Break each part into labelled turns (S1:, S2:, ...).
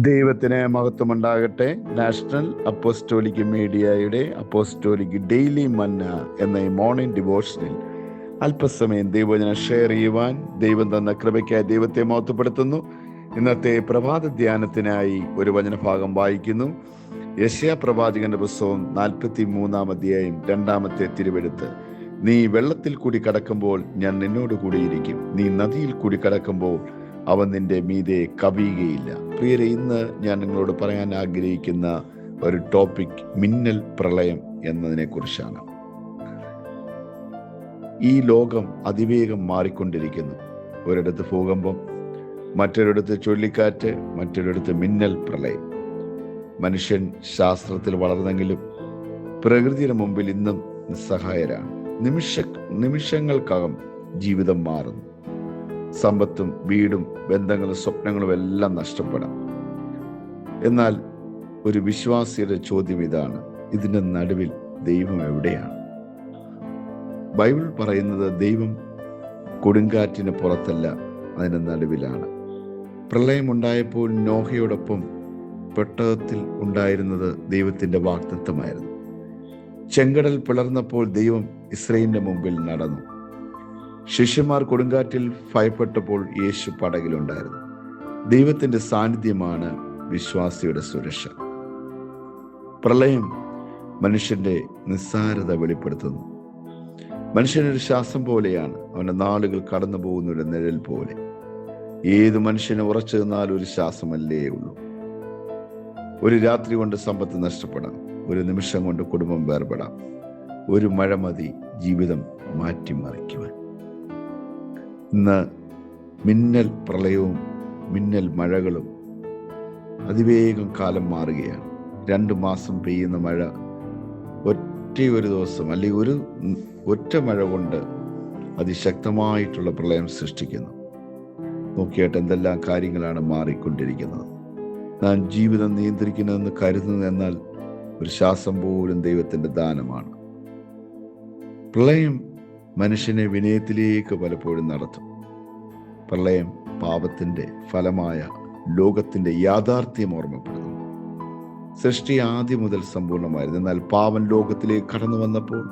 S1: ദൈവത്തിന് മഹത്വമുണ്ടാകട്ടെ. National apostolic മീഡിയയുടെ അപ്പോസ്റ്റോലിക് ഡെയിലി മന്ന എന്ന ഈ മോർണിംഗ് ഡിവോഷനിൽ അല്പസമയം ദൈവവചനം ഷെയർ ചെയ്യുവാൻ ദൈവം തന്ന കൃപയ്ക്കായി ദൈവത്തെ മഹത്വപ്പെടുത്തുന്നു. ഇന്നത്തെ പ്രഭാത ധ്യാനത്തിനായി ഒരു വചനഭാഗം വായിക്കുന്നു. യെശയ്യാ പ്രവാചകന്റെ പുസ്തകം 43-ാം അധ്യായം 2-ാമത്തെ തിരുവെഴുത്ത്. നീ വെള്ളത്തിൽ കൂടി കടക്കുമ്പോൾ ഞാൻ നിന്നോട് കൂടിയിരിക്കും, നീ നദിയിൽ കൂടി കടക്കുമ്പോൾ അവൻ നിന്റെ മീതെ കവിയുകയില്ല. പ്രിയരെ, ഇന്ന് ഞാൻ നിങ്ങളോട് പറയാൻ ആഗ്രഹിക്കുന്ന ഒരു ടോപ്പിക് മിന്നൽ പ്രളയം എന്നതിനെ കുറിച്ചാണ്. ഈ ലോകം അതിവേഗം മാറിക്കൊണ്ടിരിക്കുന്നു. ഒരിടത്ത് ഭൂകമ്പം, മറ്റൊരിടത്ത് ചുഴലിക്കാറ്റ്, മറ്റൊരിടത്ത് മിന്നൽ പ്രളയം. മനുഷ്യൻ ശാസ്ത്രത്തിൽ വളർന്നെങ്കിലും പ്രകൃതിയുടെ മുമ്പിൽ ഇന്നും നിസ്സഹായരാണ്. നിമിഷങ്ങൾക്കകം ജീവിതം മാറുന്നു. സമ്പത്തും വീടും ബന്ധങ്ങളും സ്വപ്നങ്ങളും എല്ലാം നഷ്ടപ്പെടാം. എന്നാൽ ഒരു വിശ്വാസിയുടെ ചോദ്യം ഇതാണ്: ഇതിൻ്റെ നടുവിൽ ദൈവം എവിടെയാണ്? ബൈബിൾ പറയുന്നത് ദൈവം കൊടുങ്കാറ്റിന് പുറത്തല്ല, അതിൻ്റെ നടുവിലാണ്. പ്രളയമുണ്ടായപ്പോൾ നോഹയോടൊപ്പം പെട്ടകത്തിൽ ഉണ്ടായിരുന്നത് ദൈവത്തിൻ്റെ വാഗ്ദത്തമായിരുന്നു. ചെങ്കടൽ പിളർന്നപ്പോൾ ദൈവം ഇസ്രായേലിന്റെ മുമ്പിൽ നടന്നു. ശിഷ്യന്മാർ കൊടുങ്കാറ്റിൽ ഭയപ്പെട്ടപ്പോൾ യേശു പടകിലുണ്ടായിരുന്നു. ദൈവത്തിന്റെ സാന്നിധ്യമാണ് വിശ്വാസിയുടെ സുരക്ഷ. പ്രളയം മനുഷ്യന്റെ നിസ്സാരത വെളിപ്പെടുത്തുന്നു. മനുഷ്യനൊരു ശ്വാസം പോലെയാണ്. അവന്റെ നാളുകൾ കടന്നു പോകുന്ന ഒരു നിഴൽ പോലെ. ഏത് മനുഷ്യന് ഉറച്ചു നിന്നാൽ ഒരു ശ്വാസമല്ലേ ഉള്ളൂ. ഒരു രാത്രി കൊണ്ട് സമ്പത്ത് നഷ്ടപ്പെടാം, ഒരു നിമിഷം കൊണ്ട് കുടുംബം വേർപെടാം. ഒരു മഴ മതി ജീവിതം മാറ്റിമറിക്കുവാൻ. ഇന്ന് മിന്നൽ പ്രളയവും മിന്നൽ മഴകളും അതിവേഗം കാലം മാറുകയാണ്. 2 മാസം പെയ്യുന്ന മഴ ഒരു ദിവസം അല്ലെങ്കിൽ ഒറ്റ മഴ കൊണ്ട് അതിശക്തമായിട്ടുള്ള പ്രളയം സൃഷ്ടിക്കുന്നു. നോക്കിയാട്ട് എന്തെല്ലാം കാര്യങ്ങളാണ് മാറിക്കൊണ്ടിരിക്കുന്നത്. ഞാൻ ജീവിതം നിയന്ത്രിക്കുന്നതെന്ന് കരുതുന്നത്, എന്നാൽ ഒരു ശ്വാസം പോലും ദൈവത്തിൻ്റെ ദാനമാണ്. പ്രളയം മനുഷ്യനെ വിനയത്തിലേക്ക് പലപ്പോഴും നടത്തും. പ്രളയം പാപത്തിൻ്റെ ഫലമായ ലോകത്തിൻ്റെ യാഥാർത്ഥ്യം ഓർമ്മപ്പെടുന്നു. സൃഷ്ടി ആദ്യം മുതൽ സമ്പൂർണ്ണമായിരുന്നു. എന്നാൽ പാപം ലോകത്തിലേക്ക് കടന്നു വന്നപ്പോൾ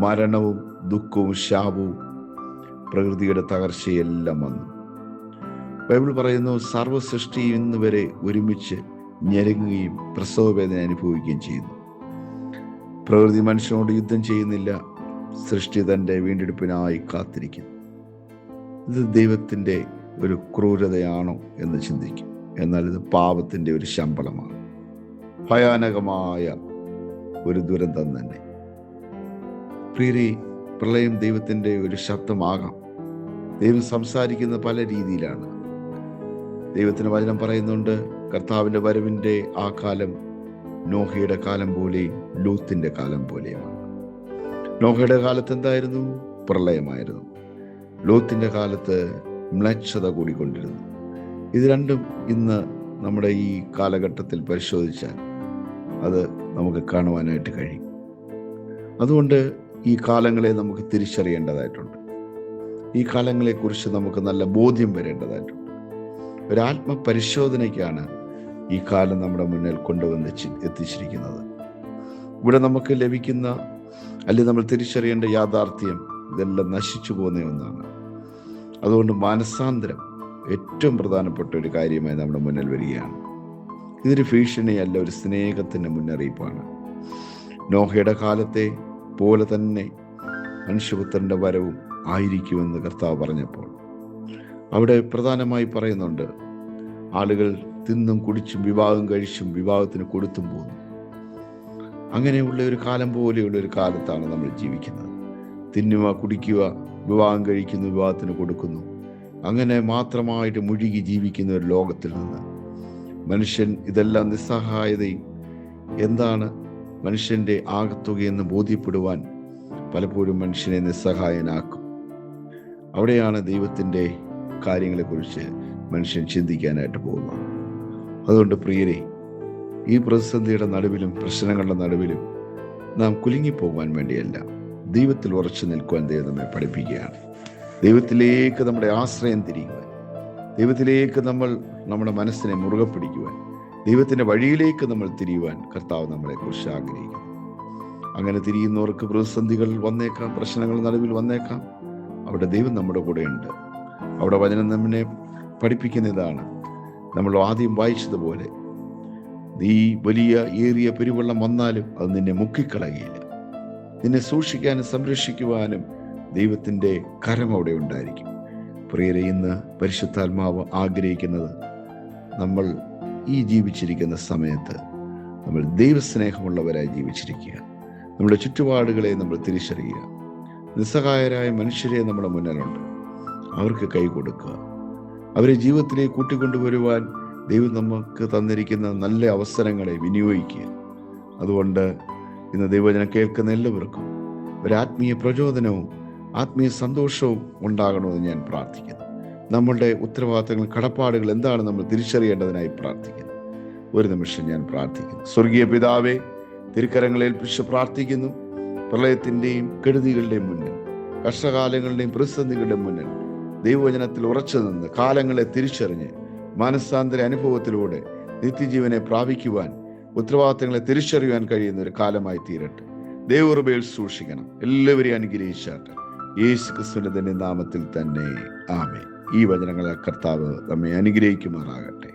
S1: മരണവും ദുഃഖവും ശാപവും പ്രകൃതിയുടെ തകർച്ചയെല്ലാം വന്നു. ബൈബിൾ പറയുന്നു, സർവ്വസൃഷ്ടി ഇന്ന് വരെ ഒരുമിച്ച് ഞെരുങ്ങുകയും പ്രസവവേദന അനുഭവിക്കുകയും ചെയ്യുന്നു. പ്രകൃതി മനുഷ്യനോട് യുദ്ധം ചെയ്യുന്നില്ല, സൃഷ്ടി തൻ്റെ വീണ്ടെടുപ്പിനായി കാത്തിരിക്കുന്നു. ഇത് ദൈവത്തിൻ്റെ ഒരു ക്രൂരതയാണോ എന്ന് ചിന്തിക്കും. എന്നാൽ ഇത് പാപത്തിൻ്റെ ഒരു ശമ്പളമാണ്. ഭയാനകമായ ഒരു ദുരന്തം തന്നെ. പ്രിയരെ, പ്രളയം ദൈവത്തിൻ്റെ ഒരു ശബ്ദമാകാം. ദൈവം സംസാരിക്കുന്ന പല രീതിയിലാണ്. ദൈവത്തിന് വചനം പറയുന്നുണ്ട്, കർത്താവിൻ്റെ വരവിൻ്റെ ആ കാലം നോഹയുടെ കാലം പോലെയും ലൂത്തിന്റെ കാലം പോലെയുമാണ്. നോഹയുടെ കാലത്ത് എന്തായിരുന്നു? പ്രളയമായിരുന്നു. ലൂത്തിന്റെ കാലത്ത് മ്ലേച്ഛത കൂടിക്കൊണ്ടിരുന്നു. ഇത് രണ്ടും ഇന്ന് നമ്മുടെ ഈ കാലഘട്ടത്തിൽ പരിശോധിച്ചാൽ അത് നമുക്ക് കാണുവാനായിട്ട് കഴിയും. അതുകൊണ്ട് ഈ കാലങ്ങളെ നമുക്ക് തിരിച്ചറിയേണ്ടതായിട്ടുണ്ട്. ഈ കാലങ്ങളെക്കുറിച്ച് നമുക്ക് നല്ല ബോധ്യം വരേണ്ടതായിട്ടുണ്ട്. ഒരു ആത്മപരിശോധനയ്ക്കാണ് ഈ കാലം നമ്മുടെ മുന്നിൽ കൊണ്ടുവന്ന് എത്തിച്ചിരിക്കുന്നത്. ഇവിടെ നമുക്ക് ലഭിക്കുന്ന അല്ലെങ്കിൽ നമ്മൾ തിരിച്ചറിയേണ്ട യാഥാർത്ഥ്യം ഇതെല്ലാം നശിച്ചു പോകുന്ന ഒന്നാണ്. അതുകൊണ്ട് മാനസാന്തരം ഏറ്റവും പ്രധാനപ്പെട്ട ഒരു കാര്യമായി നമ്മുടെ മുന്നിൽ വരികയാണ്. ഇതൊരു ഭീഷണിയല്ല, ഒരു സ്നേഹത്തിൻ്റെ മുന്നറിയിപ്പാണ്. നോഹയുടെ കാലത്തെ പോലെ തന്നെ മനുഷ്യപുത്രൻ്റെ വരവും ആയിരിക്കുമെന്ന് കർത്താവ് പറഞ്ഞപ്പോൾ അവിടെ പ്രധാനമായി പറയുന്നുണ്ട്, ആളുകൾ തിന്നും കുടിച്ചും വിവാഹം കഴിച്ചും വിവാഹത്തിന് കൊടുത്തും പോകുന്നു. അങ്ങനെയുള്ള ഒരു കാലം പോലെയുള്ള ഒരു കാലത്താണ് നമ്മൾ ജീവിക്കുന്നത്. തിന്നുക, കുടിക്കുക, വിവാഹം കഴിക്കുന്നു, വിവാഹത്തിന് കൊടുക്കുന്നു, അങ്ങനെ മാത്രമായിട്ട് മുഴുകി ജീവിക്കുന്ന ഒരു ലോകത്തിൽ നിന്ന് മനുഷ്യൻ ഇതെല്ലാം നിസ്സഹായതയും എന്താണ് മനുഷ്യൻ്റെ ആകത്തുകയെന്ന് ബോധ്യപ്പെടുവാൻ പലപ്പോഴും മനുഷ്യനെ നിസ്സഹായനാക്കും. അവിടെയാണ് ദൈവത്തിൻ്റെ കാര്യങ്ങളെക്കുറിച്ച് മനുഷ്യൻ ചിന്തിക്കാനായിട്ട് പോകുന്നത്. അതുകൊണ്ട് പ്രിയരെ, ഈ പ്രതിസന്ധിയുടെ നടുവിലും പ്രശ്നങ്ങളുടെ നടുവിലും നാം കുലുങ്ങിപ്പോകാൻ വേണ്ടിയല്ല, ദൈവത്തിൽ ഉറച്ചു നിൽക്കുവാൻ ദൈവം നമ്മെ പഠിപ്പിക്കുകയാണ്. ദൈവത്തിലേക്ക് നമ്മുടെ ആശ്രയം തിരിയുവാൻ, ദൈവത്തിലേക്ക് നമ്മൾ നമ്മുടെ മനസ്സിനെ മുറുകെ പിടിക്കുവാൻ, ദൈവത്തിൻ്റെ വഴിയിലേക്ക് നമ്മൾ തിരിയുവാൻ കർത്താവ് നമ്മളെക്കുറിച്ച് ആഗ്രഹിക്കുന്നു. അങ്ങനെ തിരിയുന്നവർക്ക് പ്രതിസന്ധികൾ വന്നേക്കാം, പ്രശ്നങ്ങൾ നടുവിൽ വന്നേക്കാം. അവിടെ ദൈവം നമ്മുടെ കൂടെയുണ്ട്. അവിടെ വചനം നമ്മെ പഠിപ്പിക്കുന്ന ഇതാണ്, നമ്മൾ ആദ്യം വായിച്ചതുപോലെ, നീ വലിയ ഏറിയ പെരുവെള്ളം വന്നാലും അത് നിന്നെ മുക്കിക്കളയുകയില്ല. നിന്നെ സൂക്ഷിക്കാനും സംരക്ഷിക്കുവാനും ദൈവത്തിൻ്റെ കരം അവിടെ ഉണ്ടായിരിക്കും. പ്രിയരെ, ഇന്ന് പരിശുദ്ധാത്മാവ് ആഗ്രഹിക്കുന്നത് നമ്മൾ ഈ ജീവിച്ചിരിക്കുന്ന സമയത്ത് നമ്മൾ ദൈവസ്നേഹമുള്ളവരായി ജീവിച്ചിരിക്കുക, നമ്മുടെ ചുറ്റുപാടുകളെ നമ്മൾ തിരിച്ചറിയുക. നിസ്സഹായരായ മനുഷ്യരെ നമ്മുടെ മുന്നിലുണ്ട്, അവർക്ക് കൈ കൊടുക്കുക. അവരെ ജീവിതത്തിലേക്ക് കൂട്ടിക്കൊണ്ടുവരുവാൻ ദൈവം നമുക്ക് തന്നിരിക്കുന്ന നല്ല അവസരങ്ങളെ വിനിയോഗിക്കുക. അതുകൊണ്ട് ഇന്ന് ദൈവവചനം കേൾക്കുന്ന എല്ലാവർക്കും ഒരു ആത്മീയ പ്രചോദനവും ആത്മീയ സന്തോഷവും ഉണ്ടാകണമെന്ന് ഞാൻ പ്രാർത്ഥിക്കുന്നു. നമ്മളുടെ ഉത്തരവാദിത്തങ്ങൾ, കടപ്പാടുകൾ എന്താണ് നമ്മൾ തിരിച്ചറിയേണ്ടതിനായി പ്രാർത്ഥിക്കുന്നു. ഒരു നിമിഷം ഞാൻ പ്രാർത്ഥിക്കുന്നു. സ്വർഗീയ പിതാവേ, തിരുക്കരങ്ങളെ ഏൽപ്പിച്ച് പ്രാർത്ഥിക്കുന്നു. പ്രളയത്തിൻ്റെയും കെടുതികളുടെയും മുന്നിൽ, കഷ്ടകാലങ്ങളുടെയും പ്രതിസന്ധികളുടെയും മുന്നിൽ ദൈവവചനത്തിൽ ഉറച്ചു നിന്ന് കാലങ്ങളെ തിരിച്ചറിഞ്ഞ് മാനസാന്തര അനുഭവത്തിലൂടെ നിത്യജീവനെ പ്രാപിക്കുവാൻ, ഉത്തരവാദിത്തങ്ങളെ തിരിച്ചറിയുവാൻ കഴിയുന്ന ഒരു കാലമായി തീരട്ടെ. ദൈവകൃപയിൽ സൂക്ഷിക്കണം. എല്ലാവരെയും അനുഗ്രഹിച്ചാട്ടെ. യേശു ക്രിസ്തുവിന്റെ തന്നെ നാമത്തിൽ തന്നെ ആമേൻ. ഈ വചനങ്ങളെ കർത്താവ് നമ്മെ അനുഗ്രഹിക്കുമാറാകട്ടെ.